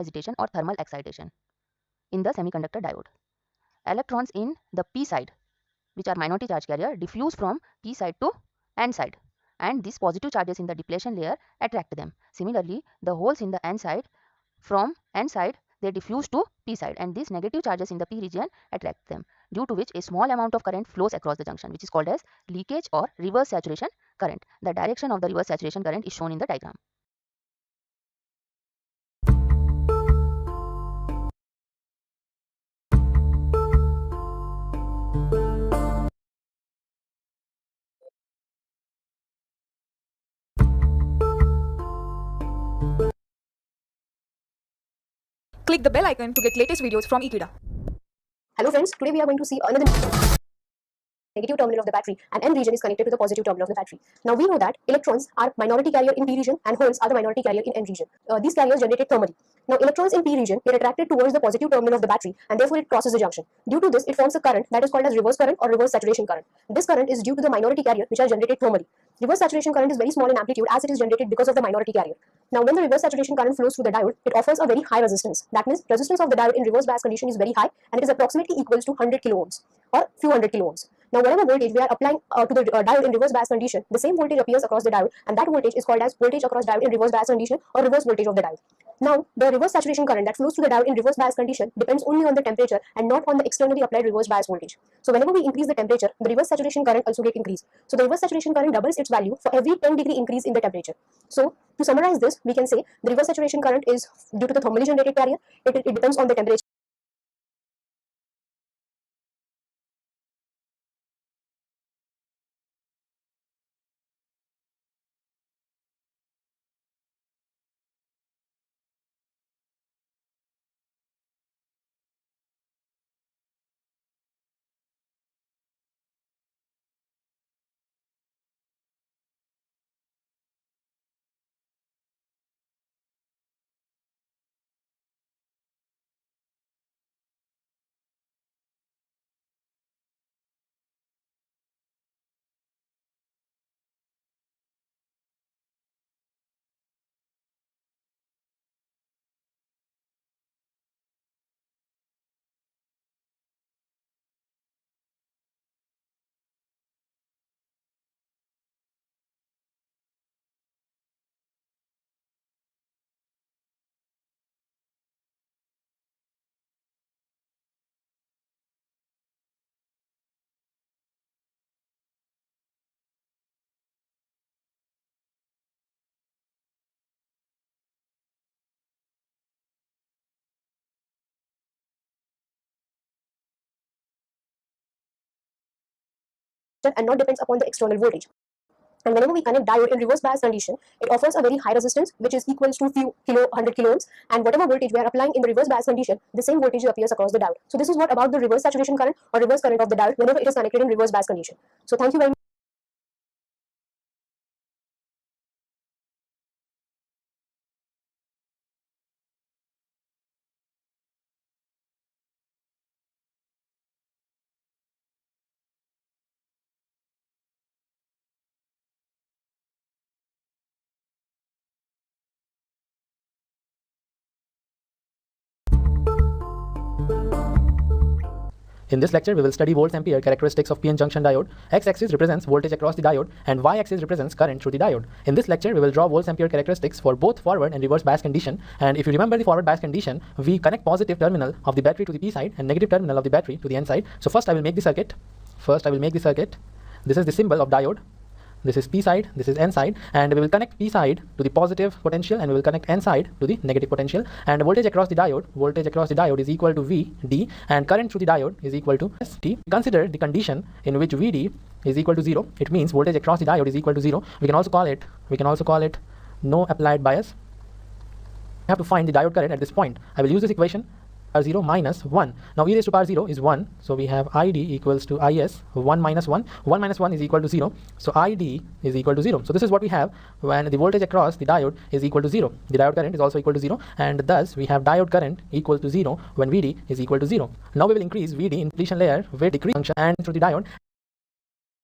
hesitation or thermal excitation in the semiconductor diode. Electrons in the p side, which are minority charge carrier, diffuse from p side to n side, and these positive charges in the depletion layer attract them. Similarly, the holes in the n side, from n side they diffuse to p side, and these negative charges in the p region attract them, due to which a small amount of current flows across the junction, which is called as leakage or reverse saturation current. The direction of the reverse saturation current is shown in the diagram. Click the bell icon to get latest videos from Ekeeda. Hello friends, today we are going to see another negative terminal of the battery, and N region is connected to the positive terminal of the battery. Now we know that electrons are minority carrier in P region and holes are the minority carrier in N region. These carriers generated thermally. Now electrons in P region get attracted towards the positive terminal of the battery, and therefore it crosses the junction. Due to this, it forms a current that is called as reverse current or reverse saturation current. This current is due to the minority carrier which are generated thermally. Reverse saturation current is very small in amplitude as it is generated because of the minority carrier. Now when the reverse saturation current flows through the diode, it offers a very high resistance. That means resistance of the diode in reverse bias condition is very high, and it is approximately equals to 100 kilo ohms or few hundred kilo ohms. Now whatever voltage we are applying to the diode in reverse bias condition, the same voltage appears across the diode, and that voltage is called as voltage across diode in reverse bias condition or reverse voltage of the diode. Now the reverse saturation current that flows through the diode in reverse bias condition depends only on the temperature and not on the externally applied reverse bias voltage. So whenever we increase the temperature, the reverse saturation current also get increased. So the reverse saturation current doubles its value for every 10-degree increase in the temperature. So to summarize this, we can say the reverse saturation current is due to the thermally generated carrier. It depends on the temperature. And not depends upon the external voltage. And whenever we connect diode in reverse bias condition, it offers a very high resistance which is equals to few 100 kilo ohms, and whatever voltage we are applying in the reverse bias condition, the same voltage appears across the diode. So this is what about the reverse saturation current or reverse current of the diode whenever it is connected in reverse bias condition. So thank you very much. In this lecture, we will study volts ampere characteristics of PN junction diode. X-axis represents voltage across the diode and Y-axis represents current through the diode. In this lecture, we will draw volts ampere characteristics for both forward and reverse bias condition. And if you remember the forward bias condition, we connect positive terminal of the battery to the P side and negative terminal of the battery to the N side. So first I will make the circuit. This is the symbol of diode. This is P side, this is N side, and we will connect P side to the positive potential and we will connect N side to the negative potential. And voltage across the diode is equal to VD, and current through the diode is equal to ST. Consider the condition in which VD is equal to 0. It means voltage across the diode is equal to 0. We can also call it no applied bias. We have to find the diode current at this point. I will use this equation. R0 minus 1. Now e raised to power 0 is 1. So we have ID equals to IS 1 minus 1. 1 minus 1 is equal to 0. So ID is equal to 0. So this is what we have when the voltage across the diode is equal to 0. The diode current is also equal to 0. And thus we have diode current equal to 0 when VD is equal to 0. Now we will increase VD in depletion layer with decrease function and through the diode.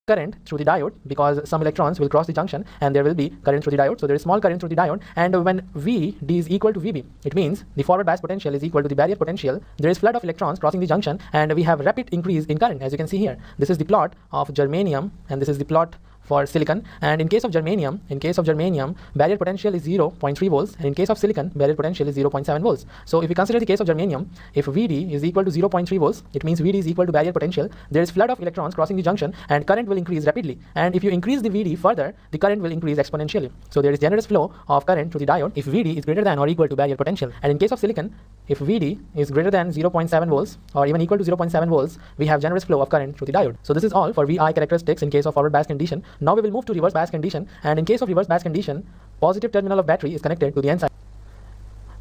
current through the diode because some electrons will cross the junction and there will be current through the diode. So there is small current through the diode, and when VD is equal to VB, it means the forward bias potential is equal to the barrier potential. There is flood of electrons crossing the junction and we have rapid increase in current, as you can see here. This is the plot of germanium and this is the plot for silicon. And in case of germanium, barrier potential is 0.3 volts, and in case of silicon, barrier potential is 0.7 volts. So if we consider the case of germanium, if VD is equal to 0.3 volts, it means VD is equal to barrier potential. There is flood of electrons crossing the junction and current will increase rapidly. And if you increase the VD further, the current will increase exponentially. So there is generous flow of current through the diode if VD is greater than or equal to barrier potential. And in case of silicon, if VD is greater than 0.7 volts or even equal to 0.7 volts, we have generous flow of current through the diode. So this is all for VI characteristics in case of forward bias condition. Now we will move to reverse bias condition, and in case of reverse bias condition, positive terminal of battery is connected to the N side.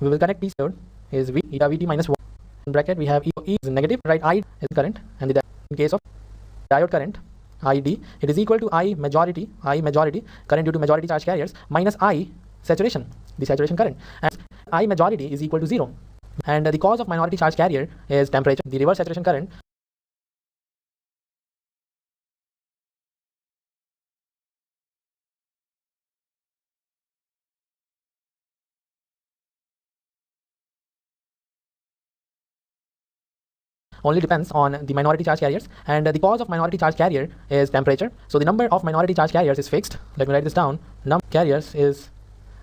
We will connect P diode is V eta VT minus 1. In bracket we have E is negative, right? I is current, and in case of diode current ID, it is equal to I majority current due to majority charge carriers minus I saturation, the saturation current, and I majority is equal to 0. And the cause of minority charge carrier is temperature. The reverse saturation current only depends on the minority charge carriers, and the cause of minority charge carrier is temperature. So the number of minority charge carriers is fixed. Let me write this down. Number of carriers is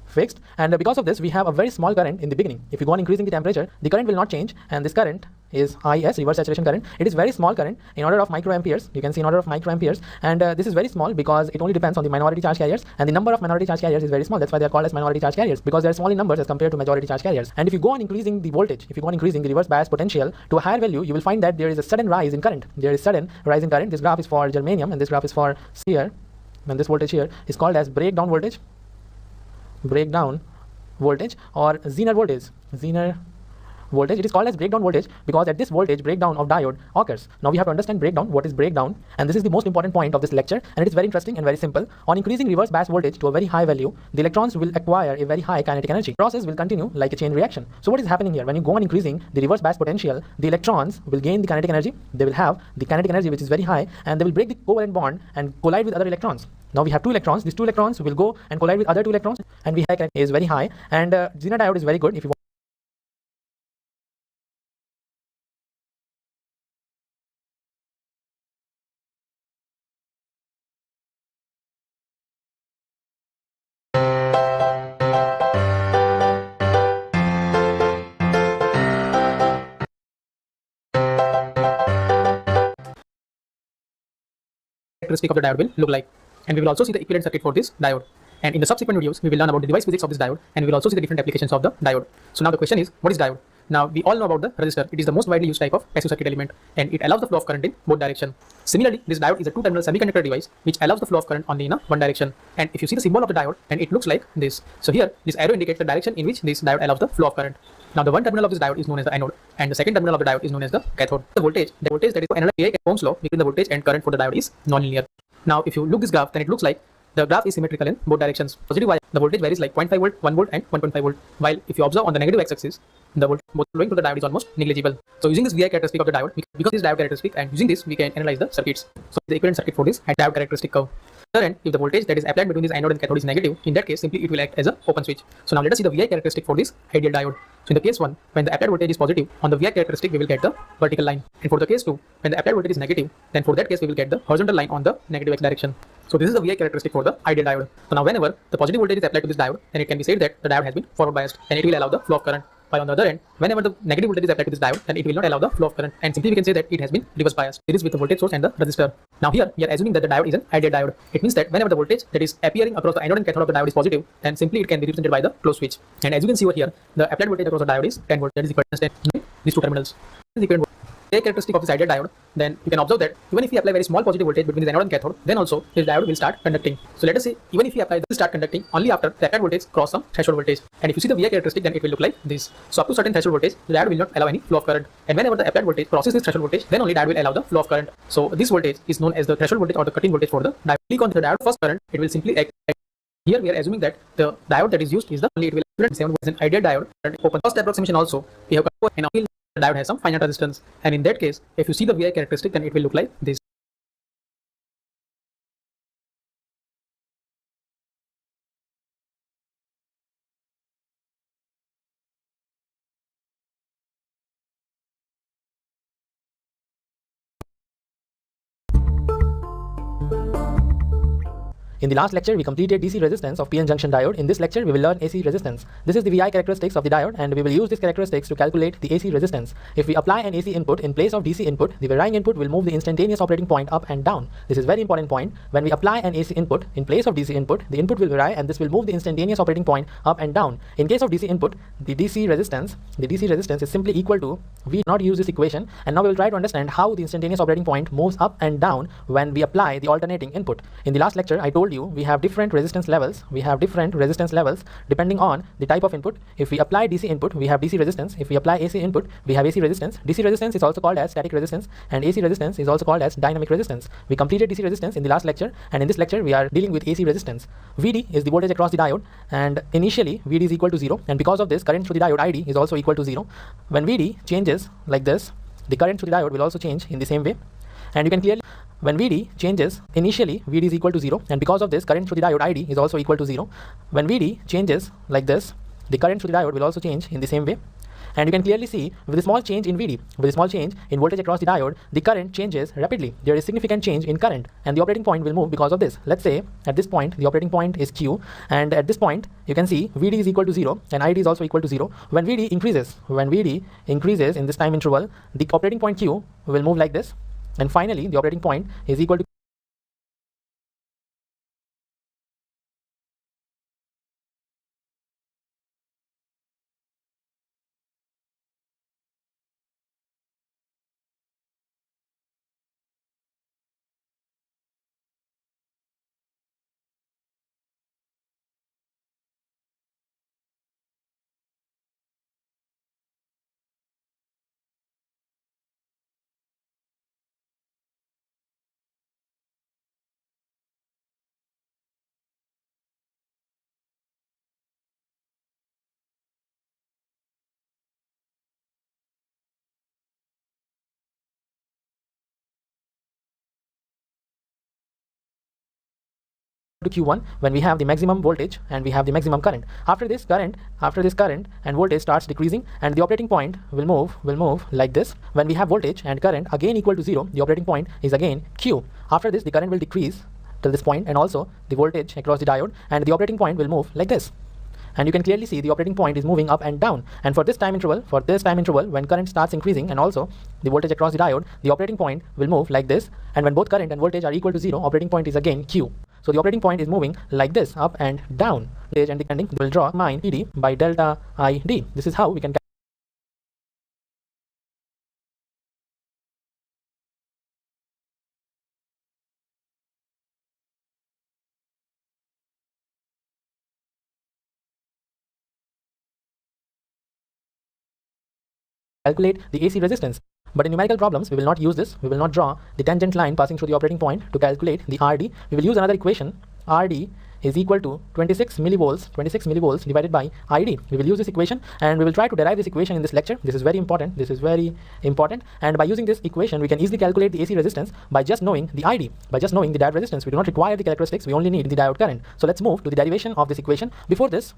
fixed, and because of this we have a very small current in the beginning. If you go on increasing the temperature, the current will not change, and this current is IS, reverse saturation current. It is very small current in order of microamperes. You can see in order of microamperes, and this is very small because it only depends on the minority charge carriers, and the number of minority charge carriers is very small. That's why they are called as minority charge carriers, because they are small in numbers as compared to majority charge carriers. And if you go on increasing the voltage, if you go on increasing the reverse bias potential to a higher value, you will find that there is a sudden rise in current. This graph is for germanium and this graph is for here, and this voltage here is called as breakdown voltage or Zener voltage. It is called as breakdown voltage because at this voltage breakdown of diode occurs. Now we have to understand breakdown, what is breakdown, and this is the most important point of this lecture, and it is very interesting and very simple. On increasing reverse bias voltage to a very high value, the electrons will acquire a very high kinetic energy. The process will continue like a chain reaction. So what is happening here? When you go on increasing the reverse bias potential, the electrons will gain the kinetic energy. They will have the kinetic energy which is very high, and they will break the covalent bond and collide with other electrons. Now we have two electrons. These two electrons will go and collide with other two electrons, and we have is very high, and Zener diode is very good if you want. Characteristic of the diode will look like, and we will also see the equivalent circuit for this diode. And in the subsequent videos we will learn about the device physics of this diode, and we will also see the different applications of the diode. So now the question is, what is diode? Now we all know about the resistor. It is the most widely used type of passive circuit element, and it allows the flow of current in both directions. Similarly, this diode is a two-terminal semiconductor device which allows the flow of current only in one direction. And if you see the symbol of the diode, then it looks like this. So here this arrow indicates the direction in which this diode allows the flow of current. Now the one terminal of this diode is known as the anode, and the second terminal of the diode is known as the cathode. The voltage that is analyzed by Ohm's law between the voltage and current for the diode is nonlinear. Now if you look this graph, then it looks like the graph is symmetrical in both directions. Positive wire, the voltage varies like 0.5 volt, 1 volt and 1.5 volt, while if you observe on the negative x-axis, the voltage flowing through the diode is almost negligible. So using this VI characteristic of the diode, because this diode characteristic, and using this we can analyze the circuits. So the equivalent circuit for this diode characteristic curve. And if the voltage that is applied between this anode and cathode is negative, in that case simply it will act as an open switch. So now let us see the VI characteristic for this ideal diode. So in the case 1, when the applied voltage is positive, on the VI characteristic we will get the vertical line, and for the case 2, when the applied voltage is negative, then for that case we will get the horizontal line on the negative x direction. So this is the VI characteristic for the ideal diode. So now whenever the positive voltage is applied to this diode, then it can be said that the diode has been forward biased, and it will allow the flow of current. While on the other end, whenever the negative voltage is applied to this diode, then it will not allow the flow of current, and simply we can say that it has been reverse biased. It is with the voltage source and the resistor. Now here we are assuming that the diode is an ideal diode. It means that whenever the voltage that is appearing across the anode and cathode of the diode is positive, then simply it can be represented by the closed switch. And as you can see over here, the applied voltage across the diode is 10 volt. That is equal to 10. These two terminals. This is equivalent characteristic of this ideal diode, then you can observe that even if we apply very small positive voltage between the anode and cathode, then also this diode will start conducting. So let us say even if we apply this start conducting only after the applied voltage cross some threshold voltage, and if you see the VI characteristic, then it will look like this. So up to certain threshold voltage, the diode will not allow any flow of current, and whenever the applied voltage crosses this threshold voltage, then only diode will allow the flow of current. So this voltage is known as the threshold voltage or the cut-in voltage for the diode. Click on the diode first current, it will simply act. Here we are assuming that the diode that is used is the only it will 7% ideal diode. And open first approximation also we have and the diode has some finite resistance, and in that case if you see the VI characteristic, then it will look like this. In the last lecture, we completed DC resistance of PN junction diode. In this lecture, we will learn AC resistance. This is the VI characteristics of the diode, and we will use these characteristics to calculate the AC resistance. If we apply an AC input in place of DC input, the varying input will move the instantaneous operating point up and down. This is very important point. When we apply an AC input in place of DC input, the input will vary, and this will move the instantaneous operating point up and down. In case of DC input, the DC resistance is simply equal to V. Not use this equation, and now we will try to understand how the instantaneous operating point moves up and down when we apply the alternating input. In the last lecture, I told you we have different resistance levels. Depending on the type of input. If we apply DC input, we have DC resistance. If we apply AC input, we have AC resistance. DC resistance is also called as static resistance, and AC resistance is also called as dynamic resistance. We completed DC resistance in the last lecture, and in this lecture we are dealing with AC resistance. VD is the voltage across the diode, and initially VD is equal to 0, and because of this, current through the diode ID is also equal to 0. When VD changes like this, the current through the diode will also change in the same way, and you can clearly, when VD changes, initially VD is equal to 0, and because of this, current through the diode ID is also equal to 0. When VD changes like this, the current through the diode will also change in the same way, and you can clearly see with a small change in VD, with a small change in voltage across the diode, the current changes rapidly. There is significant change in current, and the operating point will move because of this. Let's say at this point the operating point is Q, and at this point you can see VD is equal to 0 and ID is also equal to 0. When VD increases in this time interval, the operating point Q will move like this, and finally the operating point is equal to Q1 when we have the maximum voltage and we have the maximum current. After this current and voltage starts decreasing, and the operating point will move like this. When we have voltage and current again equal to 0, the operating point is again Q. After this, the current will decrease till this point, and also the voltage across the diode, and the operating point will move like this. And you can clearly see the operating point is moving up and down. And for this time interval, when current starts increasing and also the voltage across the diode, the operating point will move like this. And when both current and voltage are equal to 0, operating point is again Q. So the operating point is moving like this, up and down. And depending, will draw mine PD by delta ID. This is how we can calculate the AC resistance. But in numerical problems, we will not use this. We will not draw the tangent line passing through the operating point to calculate the RD. We will use another equation. RD is equal to 26 millivolts divided by ID. We will use this equation, and we will try to derive this equation in this lecture. This is very important. And by using this equation, we can easily calculate the AC resistance by just knowing the ID, by just knowing the diode resistance. We do not require the characteristics. We only need the diode current. So let's move to the derivation of this equation. Before this,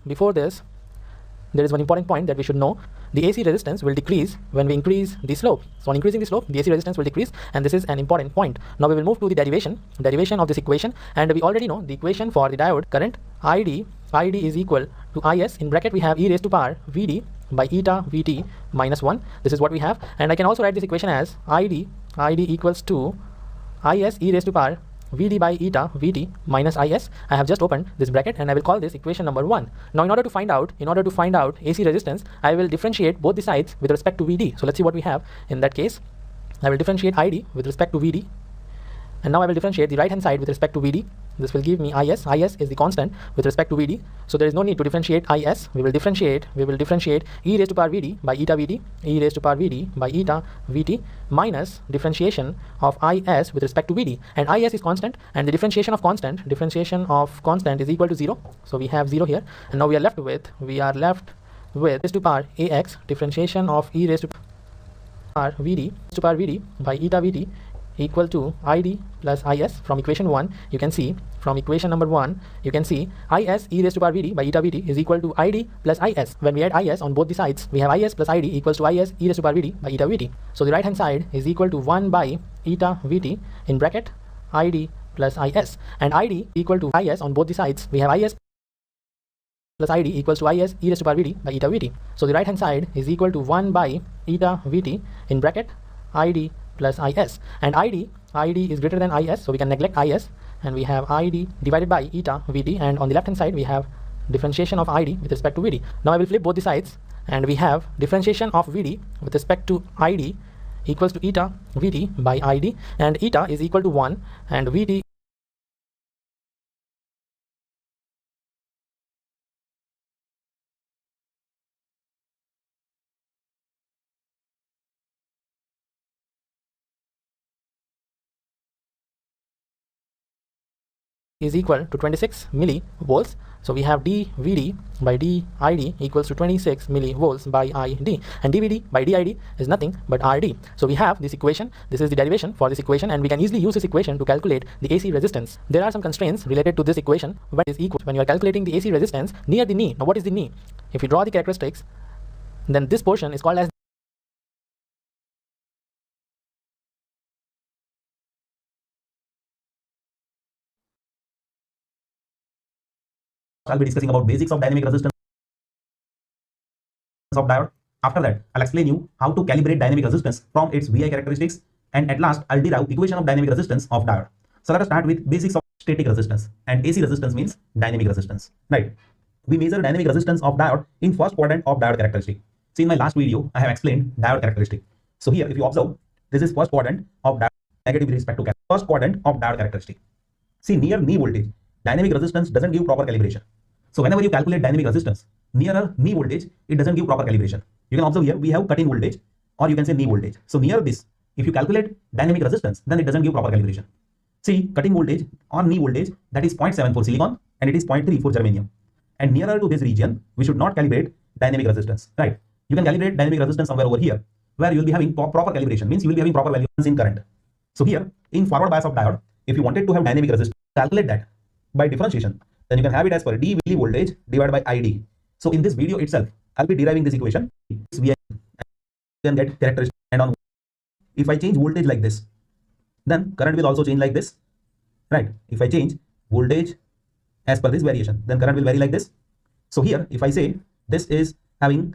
there is one important point that we should know. The AC resistance will decrease when we increase the slope. So on increasing the slope, the AC resistance will decrease, and this is an important point. Now we will move to the derivation of this equation, and we already know the equation for the diode current. ID is equal to IS. In bracket we have e raised to power VD by eta VT minus 1. This is what we have, and I can also write this equation as ID equals to IS e raised to power VD by eta VT minus IS. I have just opened this bracket, and I will call this equation number 1. Now in order to find out AC resistance, I will differentiate both the sides with respect to VD. So let's see what we have. In that case, I will differentiate ID with respect to VD, and now I will differentiate the right hand side with respect to VD. This will give me IS. IS is the constant with respect to VD, so there is no need to differentiate IS. We will differentiate e raised to power VD by eta VT, e raised to power VD by eta VT minus differentiation of IS with respect to VD, and IS is constant, and the differentiation of constant is equal to 0. So we have 0 here, and now we are left with e raised to power AX differentiation of e raised to power VD by eta VT equal to ID plus IS. From equation 1, you can see, from equation number 1, you can see IS e raised to power VD by eta VT is equal to ID plus IS. When we add IS on both the sides, we have IS plus ID equals to IS e raised to power VD by eta VT. So the right hand side is equal to 1 by eta VT in bracket ID plus is, and id equal to is on both the sides. We have is plus id equals to is e raised to power vd by eta vt. So the right hand side is equal to 1 by eta vt in bracket id plus is, and id is greater than is, so we can neglect is, and we have id divided by eta vt, and on the left hand side we have differentiation of id with respect to vd. Now I will flip both the sides, and we have differentiation of vd with respect to id equals to eta vt by id, and eta is equal to 1 and vt is equal to 26 millivolts. So we have dvd by did equals to 26 millivolts by id, and dvd by did is nothing but rd. So we have this equation. This is the derivation for this equation, and we can easily use this equation to calculate the AC resistance. There are some constraints related to this equation when it is equal when you are calculating the AC resistance near the knee. Now what is the knee? If you draw the characteristics, then this portion is called as I'll be discussing about basics of dynamic resistance of diode. After that, I'll explain you how to calibrate dynamic resistance from its VI characteristics, and at last I'll derive equation of dynamic resistance of diode. So let us start with basics of static resistance, and AC resistance means dynamic resistance, right? We measure dynamic resistance of diode in first quadrant of diode characteristic. See, in my last video I have explained diode characteristic. So here if you observe, this is first quadrant of diode, negative with respect to first quadrant of diode characteristic. See, near knee voltage, dynamic resistance doesn't give proper calibration. So whenever you calculate dynamic resistance nearer knee voltage, it doesn't give proper calibration. You can observe here we have cut-in voltage, or you can say knee voltage. So near this, if you calculate dynamic resistance, then it doesn't give proper calibration. See, cut-in voltage or knee voltage, that is 0.7 for silicon and it is 0.3 for germanium. And nearer to this region, we should not calibrate dynamic resistance, right? You can calibrate dynamic resistance somewhere over here, where you will be having proper calibration, means you will be having proper values in current. So here, in forward bias of diode, if you wanted to have dynamic resistance, calculate that by differentiation, then you can have it as per d voltage divided by id. So in this video itself, I'll be deriving this equation. We can get characteristic, and on if I change voltage like this, then current will also change like this, right? If I change voltage as per this variation, then current will vary like this. So here, if I say this is having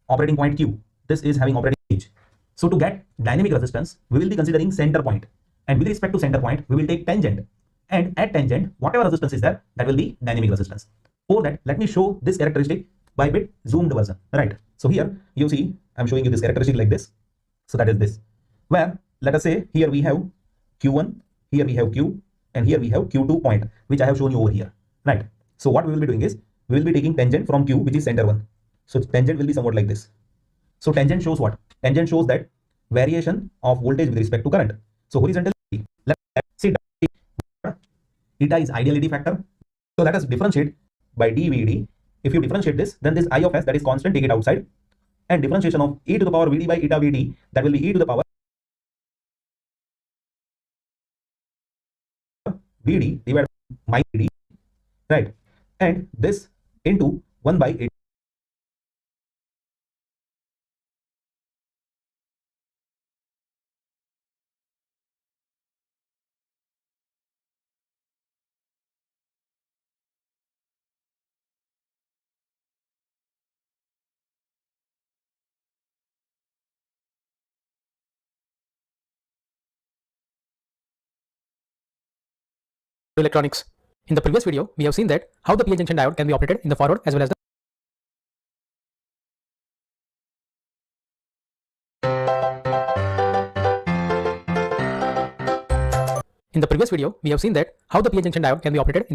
operating point Q, this is having operating voltage. So to get dynamic resistance, we will be considering center point, and with respect to center point, we will take tangent. And at tangent, whatever resistance is there, that will be dynamic resistance. For that, let me show this characteristic by a bit zoomed version, right? So here you see I'm showing you this characteristic like this. So that is this, where let us say here we have Q1, here we have Q, and here we have Q2 point, which I have shown you over here, right? So what we will be doing is we will be taking tangent from Q, which is center one. So tangent will be somewhat like this. So tangent shows what? Tangent shows that variation of voltage with respect to current. So horizontally, let's see. Eta is ideality factor. So let us differentiate by dVd. If you differentiate this, then this I of s, that is constant, take it outside, and differentiation of e to the power vd by eta vd, that will be e to the power vd divided by vd, right? And this into 1 by 8. Electronics. In the previous video, we have seen that how the PN junction diode can be operated in the forward as well as the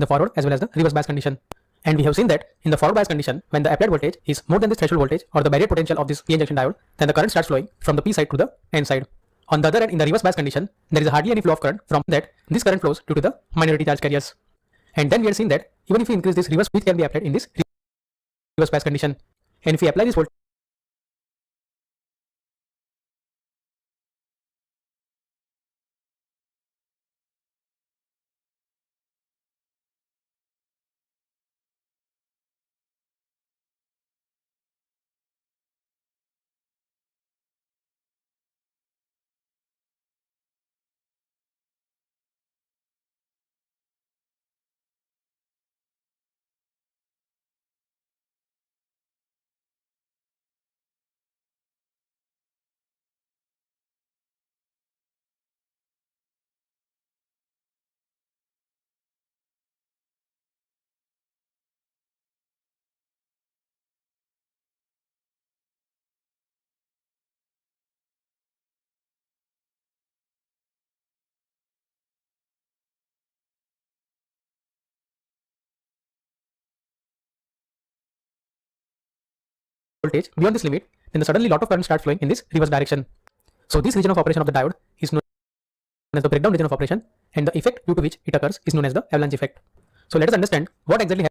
forward as well as the reverse bias condition. And we have seen that in the forward bias condition, when the applied voltage is more than the threshold voltage or the barrier potential of this PN junction diode, then the current starts flowing from the P side to the N side. On the other hand, in the reverse bias condition, there is hardly any flow of current from that. This current flows due to the minority charge carriers. And then we are seeing that even if we increase this reverse, which can be applied in this reverse bias condition, and if we apply this voltage voltage beyond this limit, then suddenly lot of current starts flowing in this reverse direction. So this region of operation of the diode is known as the breakdown region of operation, and the effect due to which it occurs is known as the avalanche effect. So let us understand what exactly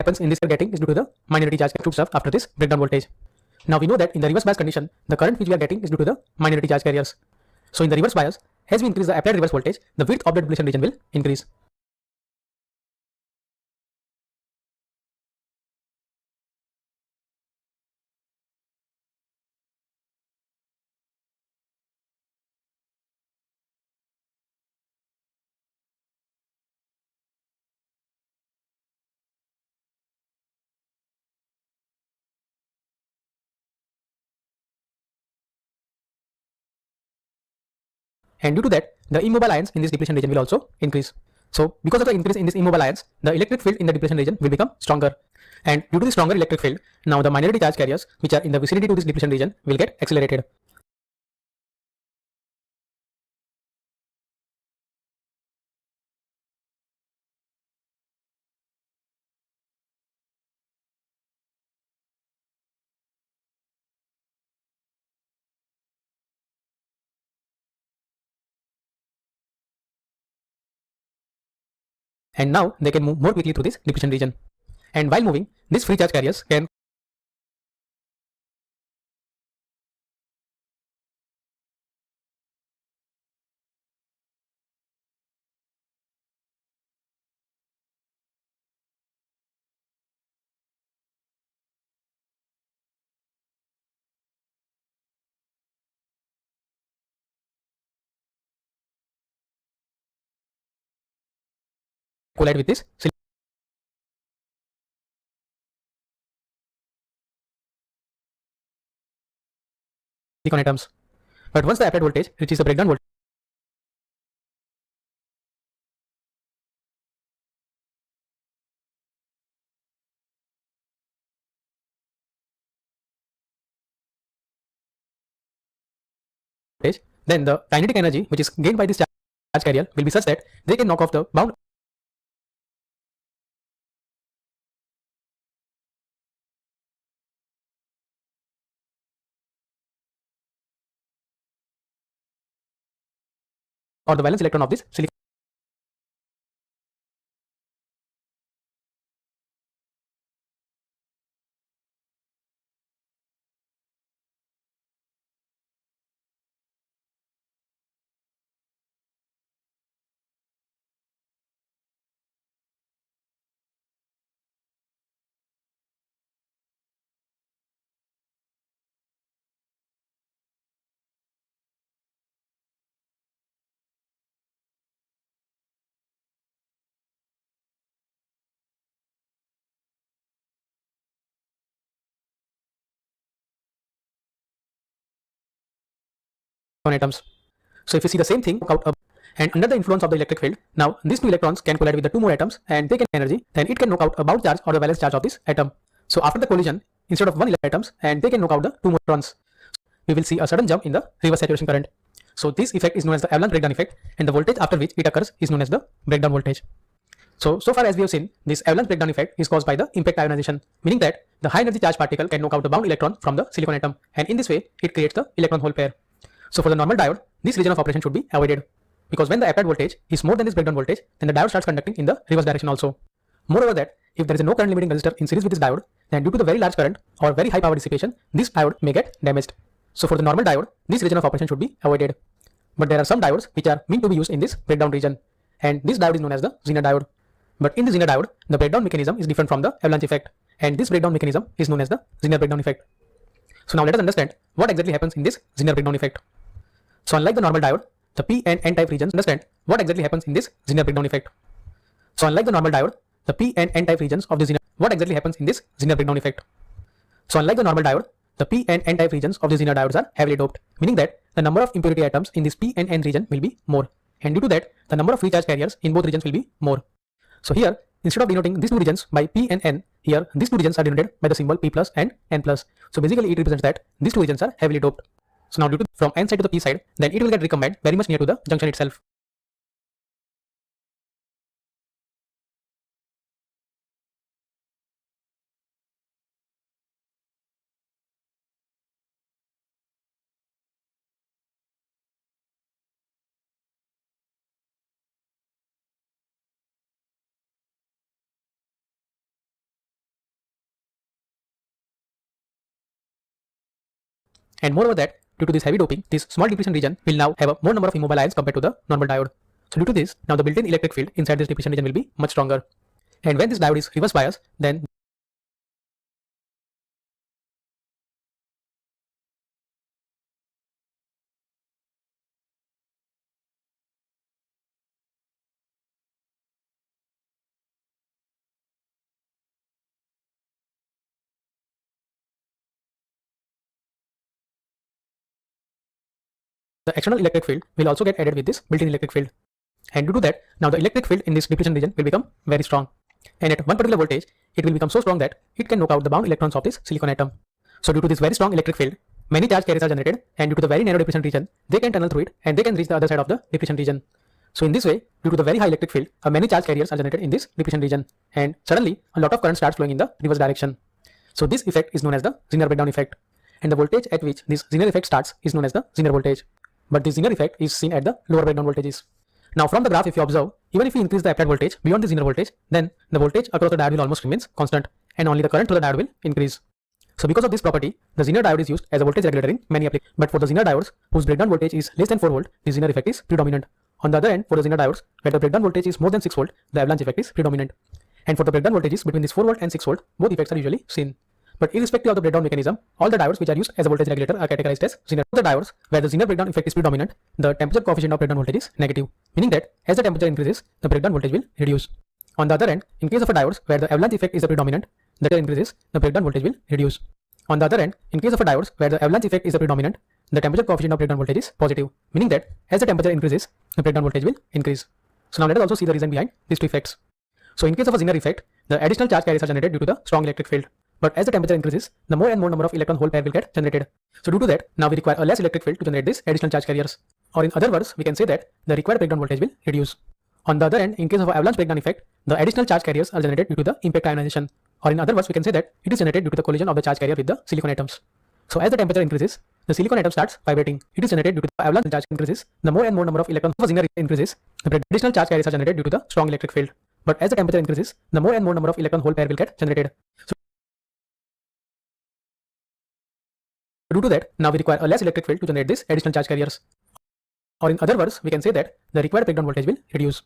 happens in this getting is due to the minority charge carriers after this breakdown voltage. Now we know that in the reverse bias condition, the current which we are getting is due to the minority charge carriers. So in the reverse bias, as we increase the applied reverse voltage, the width of the depletion region will increase. And due to that, the immobile ions in this depletion region will also increase. So because of the increase in this immobile ions, the electric field in the depletion region will become stronger. And due to the stronger electric field, now the minority charge carriers which are in the vicinity to this depletion region will get accelerated. And now they can move more quickly through this depletion region. And while moving, these free charge carriers can collide with this silicon atoms. But once the applied voltage reaches the breakdown voltage, then the kinetic energy which is gained by this charge carrier will be such that they can knock off the bound or the valence electron of this silicon atoms. So if you see the same thing out and under the influence of the electric field, now these two electrons can collide with the two more atoms and they can energy, then it can knock out a bound charge or the valence charge of this atom. So after the collision, instead of one atoms, and they can knock out the two more electrons, we will see a sudden jump in the reverse saturation current. So this effect is known as the avalanche breakdown effect, and the voltage after which it occurs is known as the breakdown voltage. So far as we have seen, this avalanche breakdown effect is caused by the impact ionization, meaning that the high energy charge particle can knock out the bound electron from the silicon atom, and in this way it creates the electron hole pair. So for the normal diode, this region of operation should be avoided, because when the applied voltage is more than this breakdown voltage, then the diode starts conducting in the reverse direction also. Moreover that, if there is no current limiting resistor in series with this diode, then due to the very large current or very high power dissipation, this diode may get damaged. So for the normal diode, this region of operation should be avoided. But there are some diodes which are meant to be used in this breakdown region. and this diode is known as the Zener diode. But in the Zener diode, the breakdown mechanism is different from the avalanche effect, and this breakdown mechanism is known as the Zener breakdown effect. So now let us understand what exactly happens in this Zener breakdown effect. So unlike the normal diode, the P and N type regions, understand what exactly happens in this Zener breakdown effect. So unlike the normal diode, the P and N type regions of the Zener, what exactly happens in this Zener breakdown effect? So unlike the normal diode, the P and N type regions of the Zener diodes are heavily doped, meaning that the number of impurity atoms in this P and N region will be more, and due to that, the number of free charge carriers in both regions will be more. So here, instead of denoting these two regions by P and N, here these two regions are denoted by the symbol P plus and N plus. So basically it represents that these two regions are heavily doped. So now due to from N side to the P side, then it will get recombined very much near to the junction itself. And moreover that, due to this heavy doping, this small depletion region will now have a more number of immobile ions compared to the normal diode. So due to this, now the built-in electric field inside this depletion region will be much stronger. And when this diode is reverse biased, then the external electric field will also get added with this built-in electric field. And due to that, now the electric field in this depletion region will become very strong. And at one particular voltage, it will become so strong that it can knock out the bound electrons of this silicon atom. So due to this very strong electric field, many charge carriers are generated, and due to the very narrow depletion region, they can tunnel through it and they can reach the other side of the depletion region. So in this way, due to the very high electric field, many charge carriers are generated in this depletion region, and suddenly a lot of current starts flowing in the reverse direction. So this effect is known as the Zener breakdown effect, and the voltage at which this Zener effect starts is known as the Zener voltage. But the Zener effect is seen at the lower breakdown voltages. Now from the graph, if you observe, even if we increase the applied voltage beyond the Zener voltage, then the voltage across the diode will almost remains constant, and only the current through the diode will increase. So because of this property, the Zener diode is used as a voltage regulator in many applications. But for the Zener diodes whose breakdown voltage is less than 4 volt, the Zener effect is predominant. On the other end, for the Zener diodes where the breakdown voltage is more than 6 volt, the avalanche effect is predominant. And for the breakdown voltages between this 4 volt and 6 volt, both effects are usually seen. But irrespective of the breakdown mechanism, all the diodes which are used as a voltage regulator are categorized as Zener. The diodes where the Zener breakdown effect is predominant, the temperature coefficient of breakdown voltage is negative, meaning that as the temperature increases, the breakdown voltage will reduce. On the other end, in case of a diodes where the avalanche effect is the predominant, the temperature increases, the breakdown voltage will reduce. On the other end, in case of a diodes where the avalanche effect is the predominant, the temperature coefficient of breakdown voltage is positive, meaning that as the temperature increases, the breakdown voltage will increase. So now let us also see the reason behind these two effects. So in case of a Zener effect, the additional charge carriers are generated due to the strong electric field. But as the temperature increases, the more and more number of electron hole pair will get generated. So due to that, now we require a less electric field to generate these additional charge carriers. Or in other words, we can say that the required breakdown voltage will reduce. On the other end, in case of avalanche breakdown effect, the additional charge carriers are generated due to the impact ionization. Or in other words, we can say that it is generated due to the collision of the charge carrier with the silicon atoms. So as the temperature increases, the silicon atom starts vibrating. It is generated due to the avalanche charge increases. The more and more number of electrons of Zener increases, the additional charge carriers are generated due to the strong electric field. But as the temperature increases, the more and more number of electron hole pair will get generated. So due to that, now we require a less electric field to generate these additional charge carriers. Or in other words, we can say that the required breakdown voltage will reduce.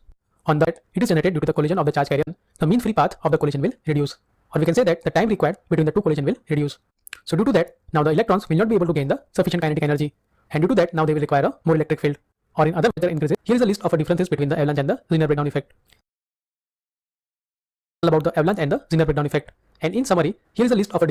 On that, it is generated due to the collision of the charge carrier. The mean free path of the collision will reduce. Or we can say that the time required between the two collision will reduce. So due to that, now the electrons will not be able to gain the sufficient kinetic energy. And due to that, now they will require a more electric field. Or in other words, increases. Here is a list of the differences between the avalanche and the Zener breakdown effect. About the avalanche and the Zener breakdown effect. And in summary, here is a list of a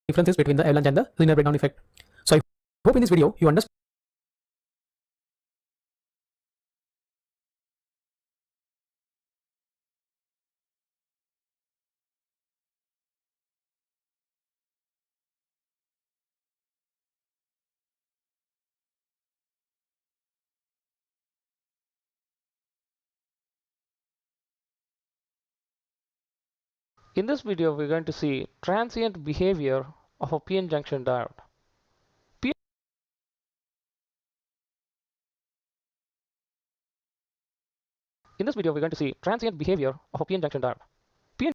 differences between the avalanche and the linear breakdown effect. So I hope in this video you understand In this video, we're going to see transient behavior of a p-n junction diode. In this video, we're going to see transient behavior of a p-n junction diode.